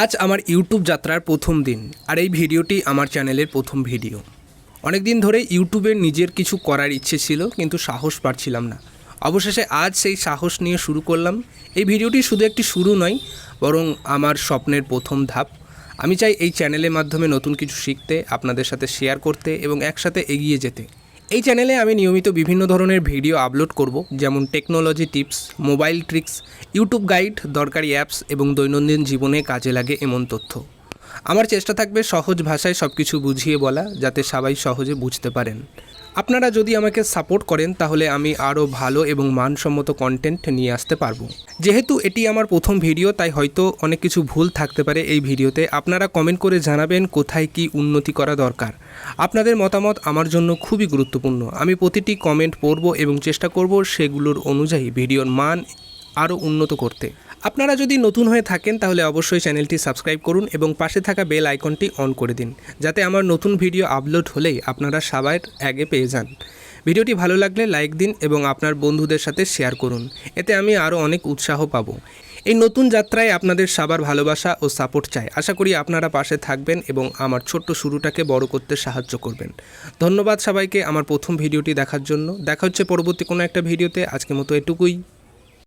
আজ আমার ইউটিউব যাত্রার প্রথম দিন, আর এই ভিডিওটি আমার চ্যানেলের প্রথম ভিডিও। অনেক দিন ধরে ইউটিউবে নিজের কিছু করার ইচ্ছে ছিল, কিন্তু সাহস পাচ্ছিলাম না। অবশেষে আজ সেই সাহস নিয়ে শুরু করলাম। এই ভিডিওটি শুধু একটি শুরু নয়, বরং আমার স্বপ্নের প্রথম ধাপ। আমি চাই এই চ্যানেলের মাধ্যমে নতুন কিছু শিখতে, আপনাদের সাথে শেয়ার করতে এবং একসাথে এগিয়ে যেতে। এই চ্যানেলে আমি নিয়মিত বিভিন্ন ধরনের ভিডিও আপলোড করব, যেমন technology tips, mobile tricks, YouTube guide, দরকারি অ্যাপস এবং দৈনন্দিন জীবনে কাজে লাগে এমন তথ্য। আমার চেষ্টা থাকবে সহজ ভাষায় সব কিছু বুঝিয়ে বলা, যাতে সবাই সহজে বুঝতে পারেন। আপনারা যদি আমাকে সাপোর্ট করেন, তাহলে আমি আরও ভালো এবং মানসম্মত কন্টেন্ট নিয়ে আসতে পারবো। যেহেতু এটি আমার প্রথম ভিডিও, তাই হয়তো অনেক কিছু ভুল থাকতে পারে এই ভিডিওতে। আপনারা কমেন্ট করে জানাবেন কোথায় কি উন্নতি করা দরকার। আপনাদের মতামত আমার জন্য খুবই গুরুত্বপূর্ণ। আমি প্রতিটি কমেন্ট পড়ব এবং চেষ্টা করব সেগুলোর অনুযায়ী ভিডিওর মান আরও উন্নত করতে। আপনারা যদি নতুন হয়ে থাকেন, তাহলে অবশ্যই চ্যানেলটি সাবস্ক্রাইব করুন এবং পাশে থাকা বেল আইকনটি অন করে দিন, যাতে আমার নতুন ভিডিও আপলোড হলেই আপনারা সবার আগে পেয়ে যান। ভিডিওটি ভালো লাগলে লাইক দিন এবং আপনার বন্ধুদের সাথে শেয়ার করুন, এতে আমি আরও অনেক উৎসাহ পাবো। এই নতুন যাত্রায় আপনাদের সবার ভালোবাসা ও সাপোর্ট চাই। আশা করি আপনারা পাশে থাকবেন এবং আমার ছোট্ট শুরুটাকে বড় করতে সাহায্য করবেন। ধন্যবাদ সবাইকে আমার প্রথম ভিডিওটি দেখার জন্য। দেখা হচ্ছে পরবর্তী কোনো একটা ভিডিওতে। আজকের মতো এটুকুই।